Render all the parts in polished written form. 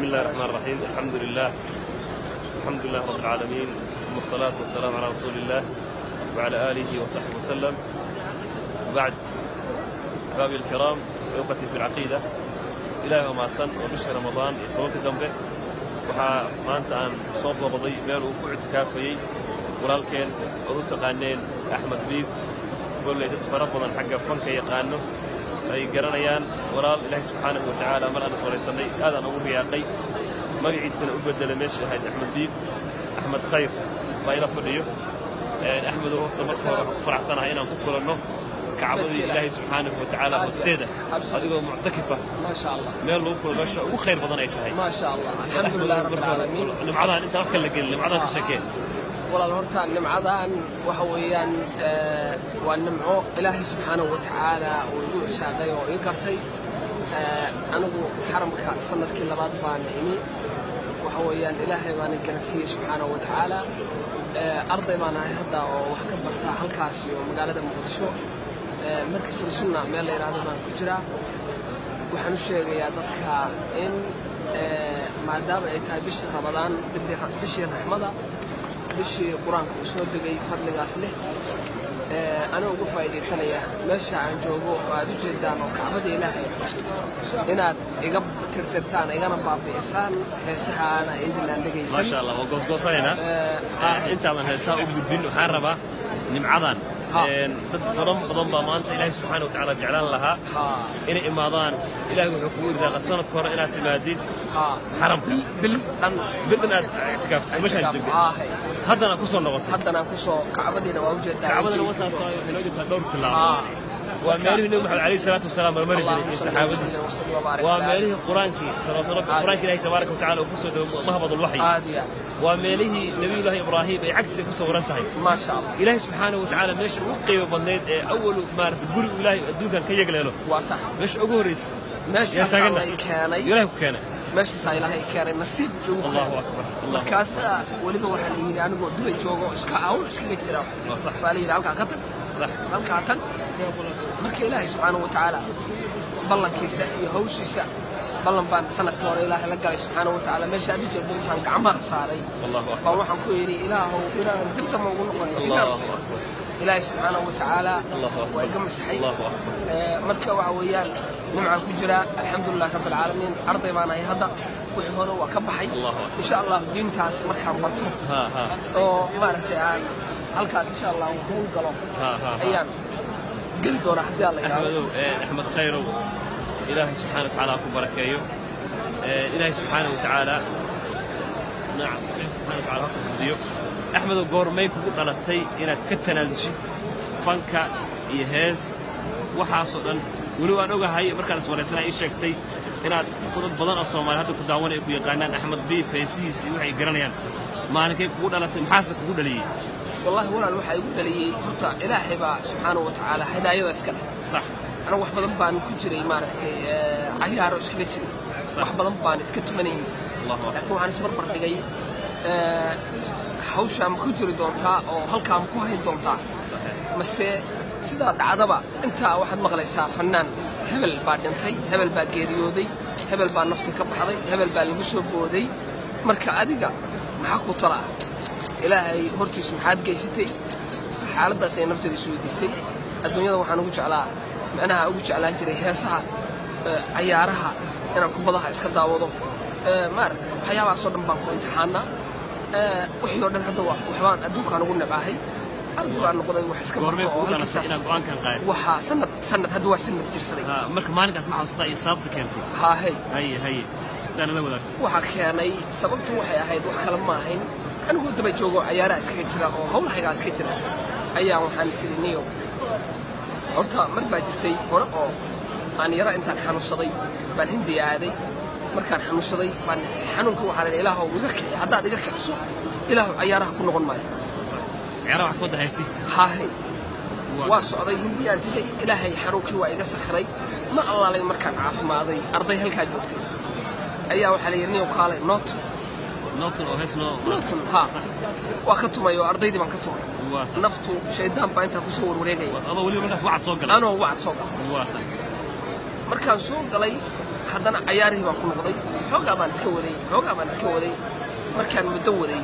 بسم الله الرحمن الرحيم. الحمد لله رب العالمين، ثم الصلاة والسلام على رسول الله وعلى آله وصحبه وسلم. وبعد، أحبابي الكرام، أخوتي في العقيدة، إلى يوم السن وبشهر رمضان tobanka dambe waxaa maanta aan soo booqday meel uu ku ictikaafayay walaalkeen oo u taqaaneen Axmed Biif. golley dad fara badan xagga fanka yaqaano ay garanayaan walaal Ilaahay subxaanahu wa tacaala mar aan iswaraysanay aadaan ugu riyaaqay magaciisana u bedelay meesha ahayd Axmed Biif. Axmed Khayr baa ila fadhiyo. Axmed horta marka hore ku faraxsanahay inaan ku kulanno kacbadii Ilaahay subxaanahu wa tacaala hoosteeda adigoo muctakifa ما شاء الله meel lagu kulmo meesha ugu khayr badan ay tahay ما شاء الله. الحمد لله رب العالمين. nimcadahan inta wax kala gelin nimcadahan ka shakeen والله horta nimcadan waxa weeyaan waa nimco Ilaahay subxaanahu wa tacaala uu igu irshaaday oo ii gartay. anigu xaramka sanadkii labaad baan imi waxa weeyaan Ilaahay baan garansiiyay subxaanahu wa tacaala. arday baan ahay hadda oo wax ka barta halkaas iyo magaalada Muqdisho. markii sunna meel la yiraahdo baan ku jiraa. waxaan u sheegayaa dadka in maadaama ay tahay bishii Ramadaan, bishii raxmada, bishii quraanka uu soo degay fadligaas leh, ana ugu faa'iideysanaya meesha aan joogo aad u jeedaan oo kacbada Ilaahay inaad iga tirtirtaan igana baabi'isaan heesahaana idin aan dhageysan. ما شاء الله وقصقصينا انت من هسا u gudbin waxaan rabaa nimcadan dad badan baa maanta Ilaahay subxaanahu wa tacaala jeclaan lahaa inay imaadaan. Ilaahay wuxuu kugu irsaaqay sanadka hore inaad timaadid xaramka bil aad ictikaafto meeshaan degay haddana ku soo noqotay. haddana ku soo kacbadiina waa u jeedaa kacbadana wasaas waxay loo jeedaa dhowr tilaabo. waa meelihii Nabi Maxamed alayhi salaatu wasalaam mari jiray iyo saxaabadiisa. waa meelihii quraanki salaatu rabbi quraanki Ilaahay tabaaraka wa tacaala uu ku soo dhaw mahbadul wahyi. waa meelihii Nabiyullaahi Ibraahim ay cagsi ku sawiran tahay. ما شاء الله. Ilaahay subxaanahu wa tacaala meesha ugu qiimo badneed ee awal maartay guri Ilaahay adduunkan ka yagleelo waa sax. meesha ugu horeysay meesha ay keenay Ilaahay ku keenay meesha Ilaahay keenay nasiib ugu Allahu akbar. markaas waliba waxa la yiri anigu dubay joogo iska awl iska jira صح baa la yiri halka ka tag صح halka tag marka Ilaahay subxaanahu wa tacaala ballankiisa iyo hawshiisa ballan baan sanadka hore Ilaahay la galay subxaanahu wa tacaala meesha aad jeedo intaan gacmaha saaray Allahu akbar. baa waxaan ku yiri Ilaahow inaan dibta ma ugu noqonayo Ilaahay subxaanahu wa tacaala waa iga masaxay. marka waxa weeyaan nimcaan ku jira alxamdulillaah rabbil caalamiin. arday baan ahay hadda wixii hore waa ka baxay insha Allah diintaas markaan barto oo maaragtay aan halkaas insha Allah ku galo ayaan geli doonaa haddii Alla yiraahdo. Axmed Khayrow Ilaahay subxaanahu wa tacaala ku barakeeyo. Ilaahay subxaanahu wa tacaala نعم سبحانه وتعالى هديو. أحمد goormay kugu dhalatay inaad ka tanaazushid fanka iyo hees waxaas oo dhan wali waan ogahay markaan iswaraysanay ii sheegtay inaad dad badan oo Soomaali hadda ku daawanay ku yaqaanaan Axmed Biif heesihiisa waxay garanayaan maalinkay kugu dhalatay maxaa kugu dhaliyay والله walaal waxa igu dhaliyay horta Ilaahay baa subxaanahu wa tacaala hidaayada iska leh. صح أنا wax badan baan ku jiray maaragtay cayaaro iskaga jiray wax badan baan iska tumanay laakiin waxaan isbarbar dhigay hawsha ma ku jiri doontaa oo halkaa ma ku hayn doontaa mase sidaa dhacdaba intaa waxaad maqlaysaa fannaan hebel baa dhintay, hebel baa geeriyooday, hebel baa nafta ka baxday, hebel baa lagu soo booday. marka adiga maxaa ku talaa Ilaahay hortiis maxaad geysatay xaaladaas ay nafteeda soo disay. adduunyada waxaan ugu jeclaa macnaha ugu jeclaan jiray heesaha cayaaraha inaan kubadaha iska daawado maaragtay waxyaabahaas oo dhan baan ku imtixaanaa. wixii oo dhan hadda waxbaan adduunkaan ugu nabcahay. arday baan noqday wax iska barto oo halkaas waxa sanad hadda waa sanad jirsaday. marka maalinkaas ma xasuustaa iyo sababta keentay hay dana la wadaagsan waxa keenay sababtu waxay ahayd wax kale ma ahayn anigu daba joogo cayaaraha iskaga jira oo hawlahayga iska jira ayaa waxaan isiriniyo horta mar baa jirtay hore oo aan yara intaan xanuunsaday baan Hindi aaday. markaan xanuunsaday baan xanuunka waxaan leeyahay Ilaahow iga kiciyo haddaad iga kiciso Ilaahow cayaaraha ku noqon maayo. ciyaaraha wax ku dahaysi hay waa socday Hindi aan tagay Ilaahay xanuunkii waa iga sakhray ma allaalay markaan caafimaaday arday halkaa joogtay ayaa waxa la yiri qaale nootan oo heesno nootan waa ka tumayo ardaydii baan ka tumay naftu shaydaan baa inta ku soo warwareegay adoo wali markaas wacad soo galay anoo wacad soo galay markaan soo galay haddana cayaarihii baan ku noqday xoogaa baan iska waday markaan muddo waday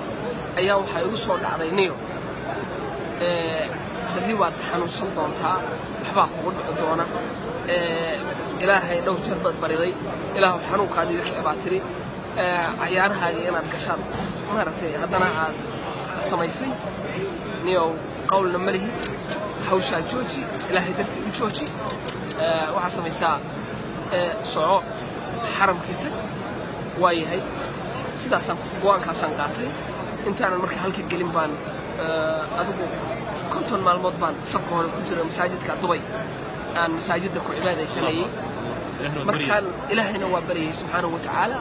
ayaa waxaa igu soo dhacday niyo berri waad xanuunsan doontaa waxbaa kugu dhici doona ilaahay dhowr jeer baad bariday ilaahu xanuunkaada iga kicbaa tiri cayaarahaaga inaad gashaad maaragtay haddana aad samaysay niyow qawlna ma lihi hawshaa jooji ilaahay dartii u jooji waxaa samaysaa soco xaramkii tag waa yahay sidaasaan go'aankaasaan qaatay intaanan marka halka gelin baan adigu 50 maalmood baan safka hore ku jiray masaajidka Dubai aan masaajidda ku cibaadaysanayay markaan ilaahayna waa bariyay subxaanahu wa ta'ala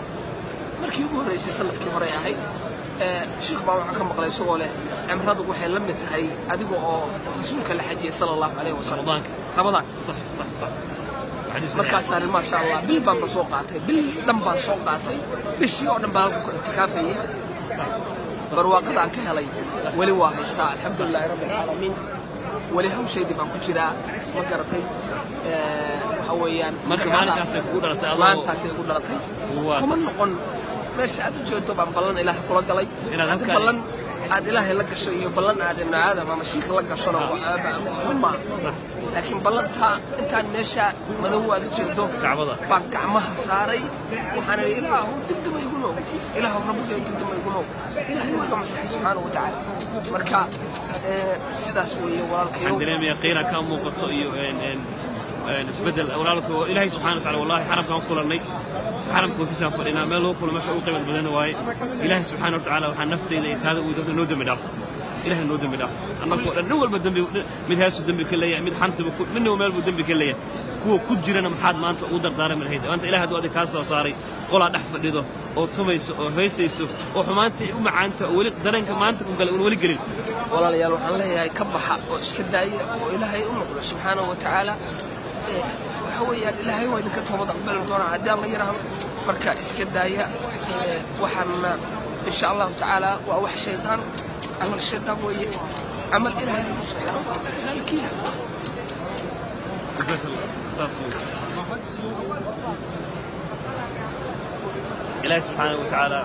markii ugu horeysay sanadkii hore ahayd sheekh baa waxaan ka maqlay isagoo leh cimradu waxay la mid tahay adiga oo rasuulka la xajiyay sallallahu alayhi wasallam Ramadaan صح markaasaan ma sha Allah bil baan soo qaatay bil dhan baan soo qaatay bishii oo dhan baan ku itikaafayay barwaaqada aan ka helay wali waa haystaa alxamdulillaah rabbil caalamiin wali hawshaydii baan ku jiraa ma garatay waxa weeyaan marka maalintaasay ugu dhalatay kuma noqon meesha aad u jeedo baan ballan ilaahay kula galay ballan aad ilaahay la gasho iyo ballan aad ibn aadam ama shiikh la gashona ma laakiin ballanta intaan meesha madow aad u jeedo baan gacmaha saaray waxaan ilaahu dibdaba igu noog ilaahu rabbiga dibdaba igu noog ilaahay waa masaxay subxaanahu wa ta'ala marka sidaas weeye walaalkayo dareemaya qiira ka muuqato iyo isbedel walaalku ilaahay subxaanahu wa ta'ala wallahi xaramkan kulanay xaramku sisan fadhina meel loo kulmo meesha uu qiimo badan waaye ilaahay subxaanahu wa ta'ala waxaan naftayda iyo taada uu dadka noo dambi dhaaf إله إنه دم داف أنك نول بدم من هاسو دم كلية من حنت منه ومال بدم كلية هو كجرنا محد ما أنت قدر دار من هيدا وأنت إله هذا كاسة وصاري قلا دحف لذا أو توميس أو هيسيسو أو حمانت ومع أنت ولد درين كمان أنت قال ولد قريب والله يا روح الله هي كبح وإسكداي وإلهي أمك سبحانه وتعالى وحوي الإلهي وإذا كتب ضبل دون عدي الله يرحم مركا إسكداي وحنا إن شاء الله تعالى وأوح الشيطان عمل الشيطان ويا عمل إلهي سبحانه وتعالى الكيها جزاك الله إلهي سبحانه وتعالى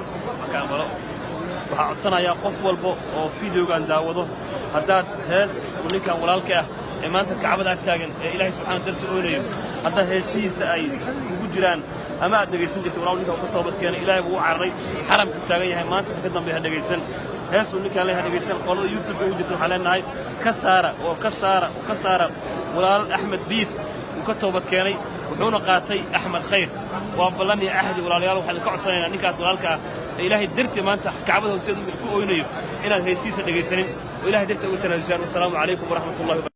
مكان برا وحعصنا يا قف والبو أو فيديو كان داوضه هداد هاس ونكان ولالك ما أنت كعبد أكتاجن إلهي سبحانه درس أوليه هذا هسيس أي وجيران أما دقيسن جت وراوني كوكتوبت كان إلهي هو عرّي حرم كتاجي ما أنت تقدم بها دقيسن هاس ونكان له دقيسن قالوا يوتيوب وجدت حالنا هاي كسارة ولال أحمد بيف وكتوبت كاني وحنا قاتي أحمد خير وبلني أحد ولا ريال وحنا كعصينا نكاس ولالك إلهي درت ما أنت كعبد وستين بالكوينيو إلى هسيس دقيسن وإلهي درت قلت والسلام عليكم ورحمة الله وبركاته.